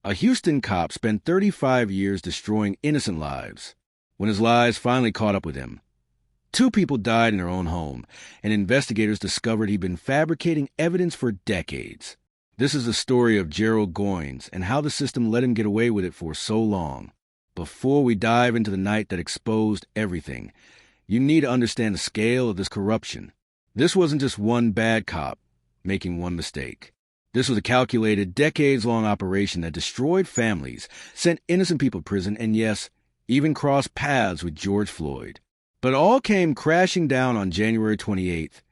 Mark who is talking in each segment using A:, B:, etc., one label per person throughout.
A: A Houston cop spent 35 years destroying innocent lives. When his lies finally caught up with him, 2 people died in their own home, and investigators discovered he'd been fabricating evidence for decades. This is the story of Gerald Goines and how the system let him get away with it for so long. Before we dive into the night that exposed everything, you need to understand the scale of this corruption. This wasn't just one bad cop making one mistake. This was a calculated, decades-long operation that destroyed families, sent innocent people to prison, and yes, even crossed paths with George Floyd. But it all came crashing down on January 28,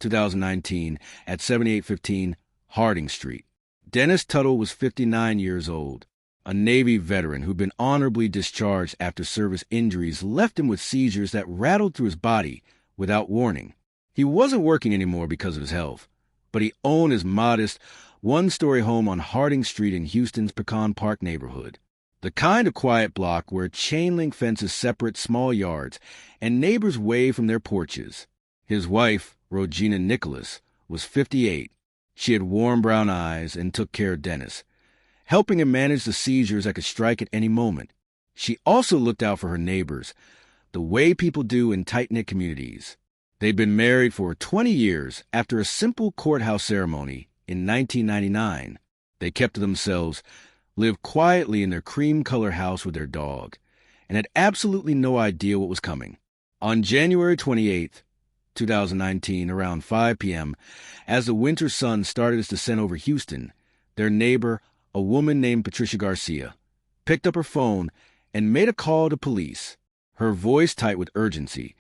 A: 2019, at 7815 Harding Street. Dennis Tuttle was 59 years old. A Navy veteran who'd been honorably discharged after service injuries left him with seizures that rattled through his body without warning. He wasn't working anymore because of his health, but he owned his modest, one-story home on Harding Street in Houston's Pecan Park neighborhood. The kind of quiet block where chain-link fences separate small yards and neighbors wave from their porches. His wife, Rhogena, was 58. She had warm brown eyes and took care of Dennis, helping him manage the seizures that could strike at any moment. She also looked out for her neighbors, the way people do in tight-knit communities. They'd been married for 20 years after a simple courthouse ceremony in 1999. They kept to themselves, lived quietly in their cream-colored house with their dog, and had absolutely no idea what was coming. On January 28, 2019, around 5 p.m., as the winter sun started its descent over Houston, their neighbor, a woman named Patricia Garcia, picked up her phone and made a call to police, her voice tight with urgency.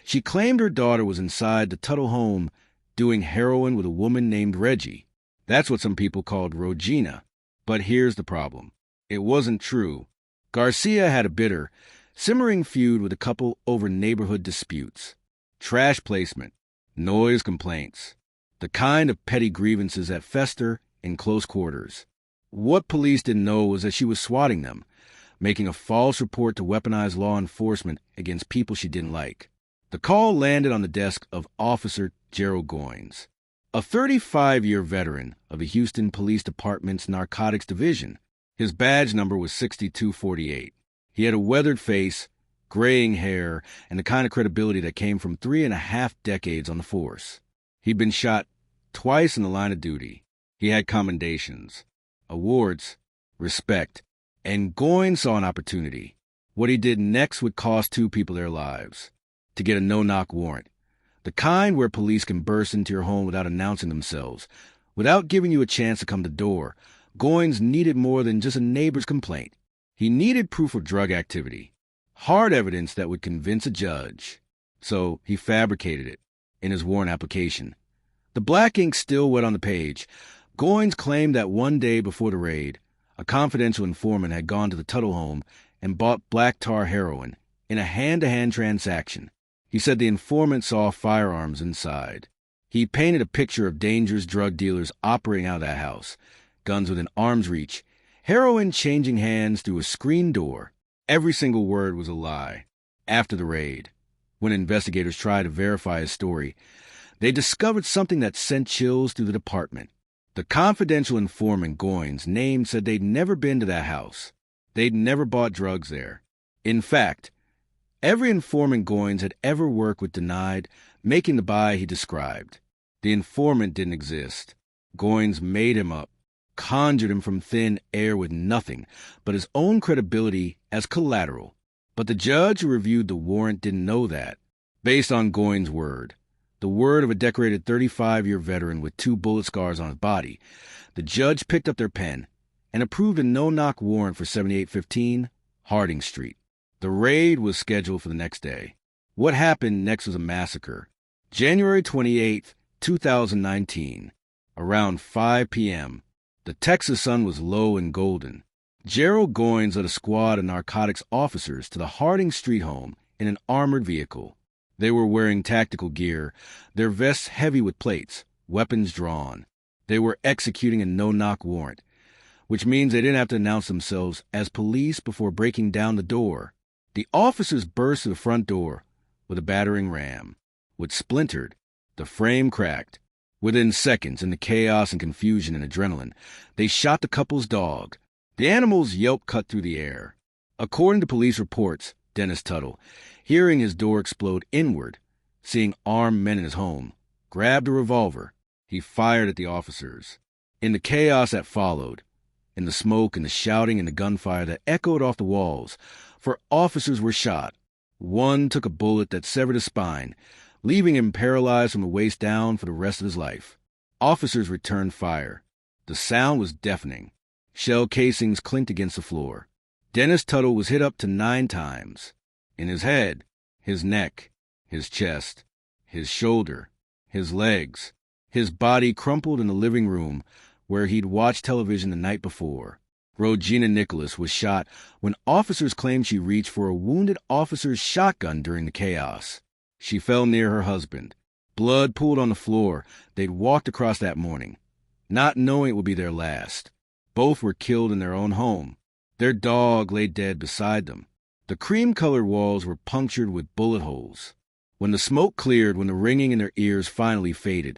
A: She claimed her daughter was inside the Tuttle home doing heroin with a woman named Reggie. That's what some people called Rhogena. But here's the problem. It wasn't true. Garcia had a bitter, simmering feud with a couple over neighborhood disputes. Trash placement, noise complaints, the kind of petty grievances that fester in close quarters. What police didn't know was that she was swatting them, making a false report to weaponize law enforcement against people she didn't like. The call landed on the desk of Officer Gerald Goines, a 35-year veteran of the Houston Police Department's Narcotics Division. His badge number was 6248. He had a weathered face, graying hair, and the kind of credibility that came from 3.5 decades on the force. He'd been shot twice in the line of duty. He had commendations, awards, respect, and Goines saw an opportunity. What he did next would cost 2 people their lives. To get a no-knock warrant, the kind where police can burst into your home without announcing themselves, without giving you a chance to come to the door. Goines needed more than just a neighbor's complaint. He needed proof of drug activity, hard evidence that would convince a judge. So he fabricated it in his warrant application. The black ink still wet on the page. Goines claimed that one day before the raid, a confidential informant had gone to the Tuttle home and bought black tar heroin in a hand-to-hand transaction. He said the informant saw firearms inside. He painted a picture of dangerous drug dealers operating out of that house, guns within arm's reach, heroin changing hands through a screen door. Every single word was a lie. After the raid, when investigators tried to verify his story, they discovered something that sent chills through the department. The confidential informant Goines' name said they'd never been to that house. They'd never bought drugs there. In fact, every informant Goines had ever worked with denied making the buy he described. The informant didn't exist. Goines made him up, conjured him from thin air with nothing but his own credibility as collateral. But the judge who reviewed the warrant didn't know that. Based on Goines' word, the word of a decorated 35-year veteran with 2 bullet scars on his body, the judge picked up their pen and approved a no-knock warrant for 7815 Harding Street. The raid was scheduled for the next day. What happened next was a massacre. January 28, 2019, around 5 p.m., the Texas sun was low and golden. Gerald Goines led a squad of narcotics officers to the Harding Street home in an armored vehicle. They were wearing tactical gear, their vests heavy with plates, weapons drawn. They were executing a no-knock warrant, which means they didn't have to announce themselves as police before breaking down the door. The officers burst to the front door with a battering ram, which splintered. The frame cracked. Within seconds, in the chaos and confusion and adrenaline, they shot the couple's dog. The animal's yelp cut through the air. According to police reports, Dennis Tuttle, hearing his door explode inward, seeing armed men in his home, grabbed a revolver. He fired at the officers. In the chaos that followed, in the smoke and the shouting and the gunfire that echoed off the walls, 4 officers were shot. One took a bullet that severed his spine, leaving him paralyzed from the waist down for the rest of his life. Officers returned fire. The sound was deafening. Shell casings clinked against the floor. Dennis Tuttle was hit up to 9 times. In his head, his neck, his chest, his shoulder, his legs. His body crumpled in the living room where he'd watched television the night before. Rhogena was shot when officers claimed she reached for a wounded officer's shotgun during the chaos. She fell near her husband. Blood pooled on the floor they'd walked across that morning, not knowing it would be their last. Both were killed in their own home. Their dog lay dead beside them. The cream-colored walls were punctured with bullet holes. When the smoke cleared, when the ringing in their ears finally faded,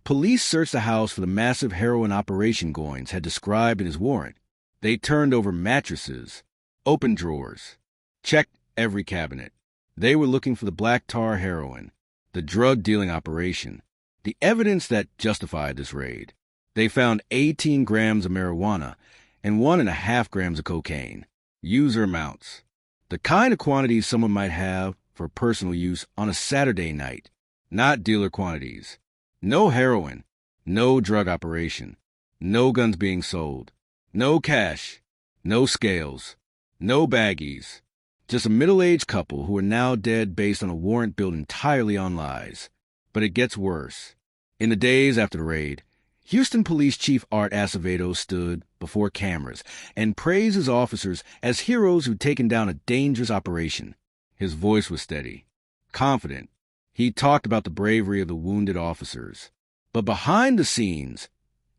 A: police searched the house for the massive heroin operation Goines had described in his warrant. They turned over mattresses, opened drawers, checked every cabinet. They were looking for the black tar heroin, the drug-dealing operation, the evidence that justified this raid. They found 18 grams of marijuana and 1.5 grams of cocaine. User amounts. The kind of quantities someone might have for personal use on a Saturday night, not dealer quantities. No heroin, no drug operation, no guns being sold, no cash, no scales, no baggies. Just a middle-aged couple who are now dead based on a warrant built entirely on lies. But it gets worse. In the days after the raid, Houston Police Chief Art Acevedo stood before cameras and praised his officers as heroes who'd taken down a dangerous operation. His voice was steady, confident. He talked about the bravery of the wounded officers. But behind the scenes,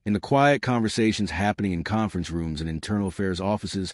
A: in the quiet conversations happening in conference rooms and internal affairs offices,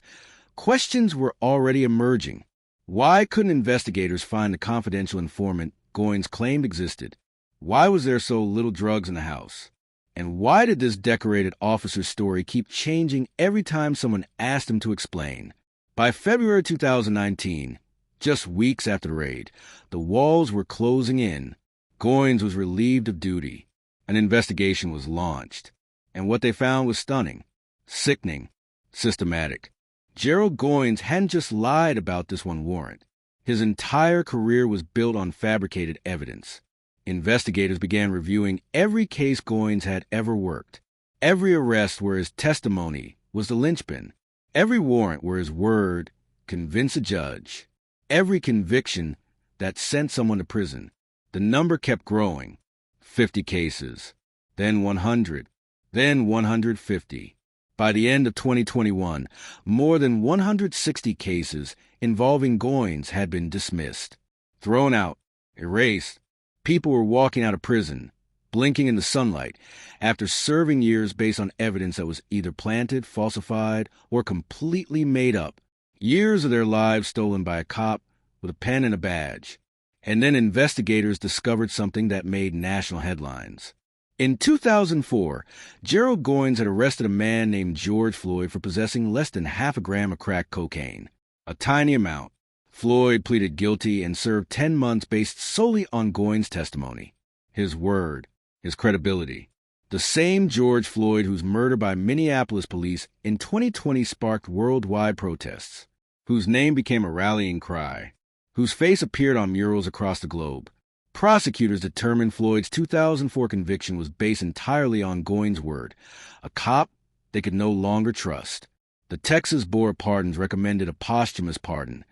A: questions were already emerging. Why couldn't investigators find the confidential informant Goines claimed existed? Why was there so little drugs in the house? And why did this decorated officer's story keep changing every time someone asked him to explain? By February 2019, just weeks after the raid, the walls were closing in. Goines was relieved of duty. An investigation was launched. And what they found was stunning, sickening, systematic. Gerald Goines hadn't just lied about this one warrant. His entire career was built on fabricated evidence. Investigators began reviewing every case Goines had ever worked, every arrest where his testimony was the linchpin, every warrant where his word convinced a judge, every conviction that sent someone to prison. The number kept growing. 50 cases, then 100, then 150. By the end of 2021, more than 160 cases involving Goines had been dismissed, thrown out, erased. People were walking out of prison, blinking in the sunlight, after serving years based on evidence that was either planted, falsified, or completely made up. Years of their lives stolen by a cop with a pen and a badge. And then investigators discovered something that made national headlines. In 2004, Gerald Goines had arrested a man named George Floyd for possessing less than 0.5 gram of crack cocaine, a tiny amount. Floyd pleaded guilty and served 10 months based solely on Goines' testimony, his word, his credibility. The same George Floyd whose murder by Minneapolis police in 2020 sparked worldwide protests, whose name became a rallying cry, whose face appeared on murals across the globe. Prosecutors determined Floyd's 2004 conviction was based entirely on Goines' word, a cop they could no longer trust. The Texas Board of Pardons recommended a posthumous pardon,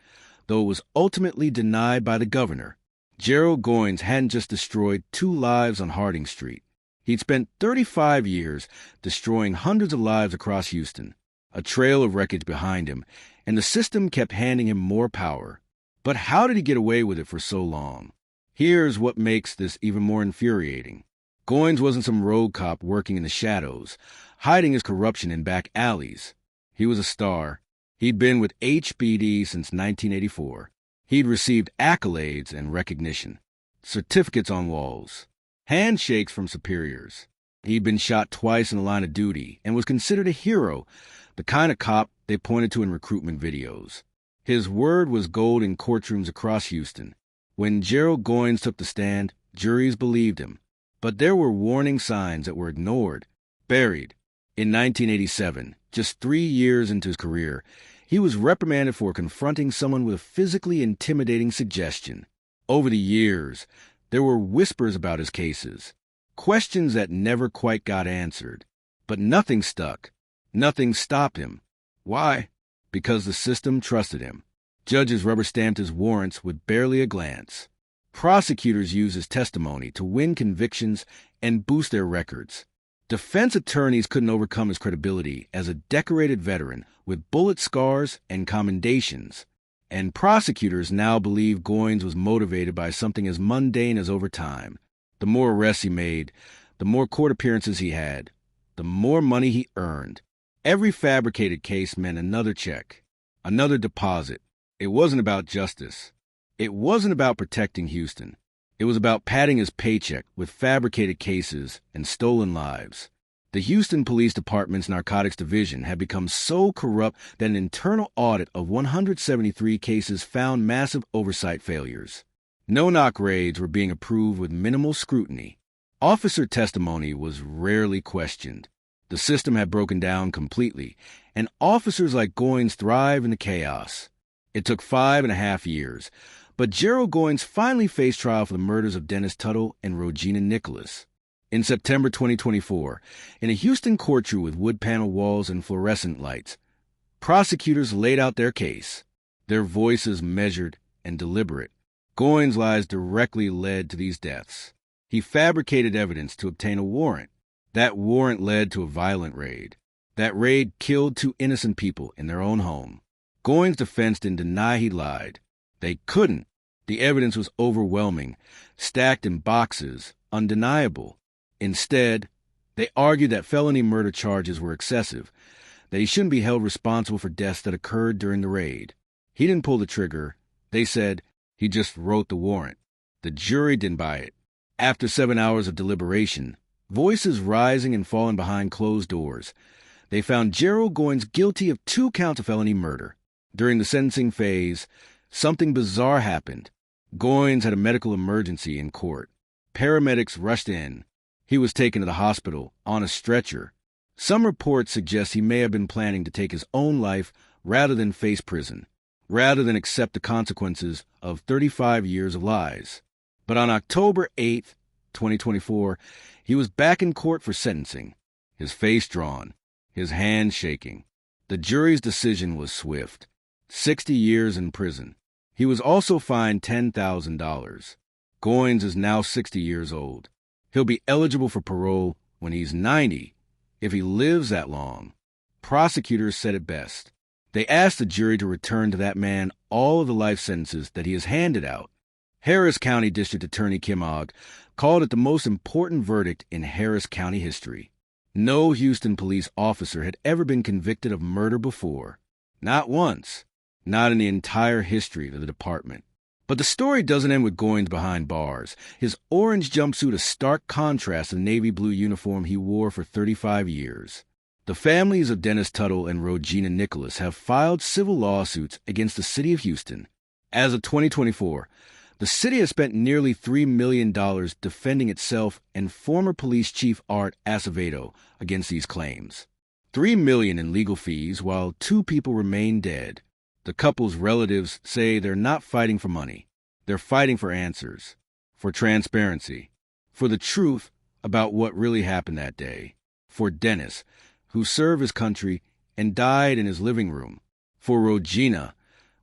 A: though it was ultimately denied by the governor. Gerald Goines hadn't just destroyed 2 lives on Harding Street. He'd spent 35 years destroying hundreds of lives across Houston, a trail of wreckage behind him, and the system kept handing him more power. But how did he get away with it for so long? Here's what makes this even more infuriating. Goines wasn't some rogue cop working in the shadows, hiding his corruption in back alleys. He was a star. He'd been with HBD since 1984. He'd received accolades and recognition, certificates on walls, handshakes from superiors. He'd been shot twice in the line of duty and was considered a hero, the kind of cop they pointed to in recruitment videos. His word was gold in courtrooms across Houston. When Gerald Goines took the stand, juries believed him. But there were warning signs that were ignored, buried. In 1987, just 3 years into his career, he was reprimanded for confronting someone with a physically intimidating suggestion. Over the years, there were whispers about his cases, questions that never quite got answered. But nothing stuck. Nothing stopped him. Why? Because the system trusted him. Judges rubber-stamped his warrants with barely a glance. Prosecutors used his testimony to win convictions and boost their records. Defense attorneys couldn't overcome his credibility as a decorated veteran with bullet scars and commendations. And prosecutors now believe Goines was motivated by something as mundane as overtime. The more arrests he made, the more court appearances he had, the more money he earned. Every fabricated case meant another check, another deposit. It wasn't about justice. It wasn't about protecting Houston. It was about padding his paycheck with fabricated cases and stolen lives. The Houston Police Department's Narcotics Division had become so corrupt that an internal audit of 173 cases found massive oversight failures. No-knock raids were being approved with minimal scrutiny. Officer testimony was rarely questioned. The system had broken down completely, and officers like Goines thrive in the chaos. It took 5.5 years, but Gerald Goines finally faced trial for the murders of Dennis Tuttle and Rhogena. In September 2024, in a Houston courtroom with wood panel walls and fluorescent lights, prosecutors laid out their case, their voices measured and deliberate. Goines' lies directly led to these deaths. He fabricated evidence to obtain a warrant. That warrant led to a violent raid. That raid killed 2 innocent people in their own home. Goines' defense didn't deny he lied. They couldn't. The evidence was overwhelming, stacked in boxes, undeniable. Instead, they argued that felony murder charges were excessive, that he shouldn't be held responsible for deaths that occurred during the raid. He didn't pull the trigger. They said he just wrote the warrant. The jury didn't buy it. After 7 hours of deliberation, voices rising and falling behind closed doors, they found Gerald Goines guilty of 2 counts of felony murder. During the sentencing phase, something bizarre happened. Goines had a medical emergency in court. Paramedics rushed in. He was taken to the hospital on a stretcher. Some reports suggest he may have been planning to take his own life rather than face prison, rather than accept the consequences of 35 years of lies. But on October 8th, 2024, he was back in court for sentencing, his face drawn, his hands shaking. The jury's decision was swift. 60 years in prison. He was also fined $10,000. Goines is now 60 years old. He'll be eligible for parole when he's 90, if he lives that long. Prosecutors said it best. They asked the jury to return to that man all of the life sentences that he has handed out. Harris County District Attorney Kim Ogg called it the most important verdict in Harris County history. No Houston police officer had ever been convicted of murder before. Not once. Not in the entire history of the department. But the story doesn't end with Goines behind bars. His orange jumpsuit a stark contrast to the navy blue uniform he wore for 35 years. The families of Dennis Tuttle and Rhogena have filed civil lawsuits against the city of Houston. As of 2024, the city has spent nearly $3 million defending itself and former police chief Art Acevedo against these claims. $3 million in legal fees while 2 people remain dead. The couple's relatives say they're not fighting for money. They're fighting for answers, for transparency, for the truth about what really happened that day. For Dennis, who served his country and died in his living room. For Rhogena,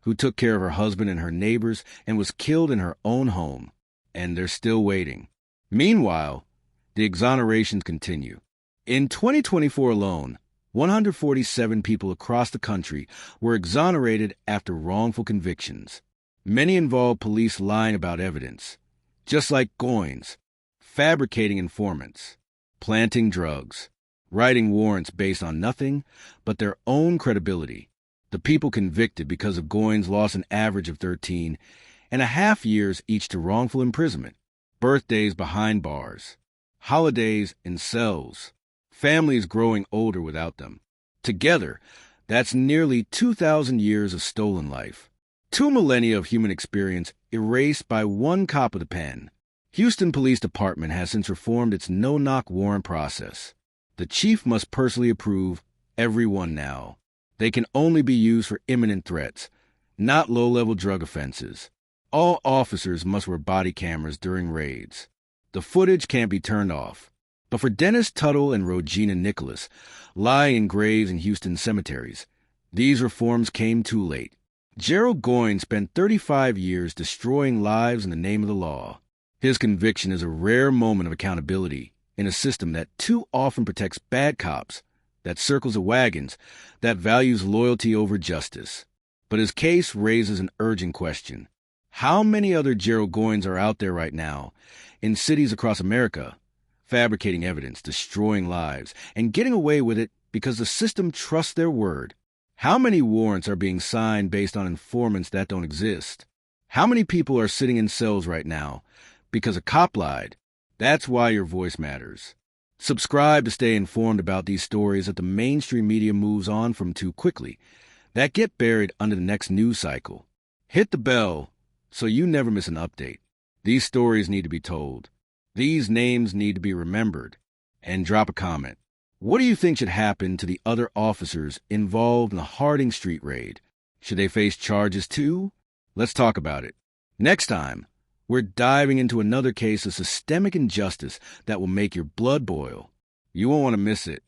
A: who took care of her husband and her neighbors and was killed in her own home. And they're still waiting. Meanwhile, the exonerations continue. In 2024 alone, 147 people across the country were exonerated after wrongful convictions. Many involved police lying about evidence, just like Goines, fabricating informants, planting drugs, writing warrants based on nothing but their own credibility. The people convicted because of Goines lost an average of 13.5 years each to wrongful imprisonment, birthdays behind bars, holidays in cells, families growing older without them. Together, That's nearly 2,000 years of stolen life. 2 millennia of human experience erased by one cop with a pen. Houston Police Department has since reformed its no-knock warrant process. The chief must personally approve every one now. They can only be used for imminent threats, not low-level drug offenses. All officers must wear body cameras during raids. The footage can't be turned off. But for Dennis Tuttle and Rhogena Nicholas, lying in graves in Houston cemeteries, these reforms came too late. Gerald Goines spent 35 years destroying lives in the name of the law. His conviction is a rare moment of accountability in a system that too often protects bad cops, that circles the wagons, that values loyalty over justice. But his case raises an urgent question. How many other Gerald Goines are out there right now, in cities across America, fabricating evidence, destroying lives, and getting away with it because the system trusts their word? How many warrants are being signed based on informants that don't exist? How many people are sitting in cells right now because a cop lied? That's why your voice matters. Subscribe to stay informed about these stories that the mainstream media moves on from too quickly, that get buried under the next news cycle. Hit the bell so you never miss an update. These stories need to be told. These names need to be remembered. And drop a comment. What do you think should happen to the other officers involved in the Harding Street raid? Should they face charges too? Let's talk about it. Next time, we're diving into another case of systemic injustice that will make your blood boil. You won't want to miss it.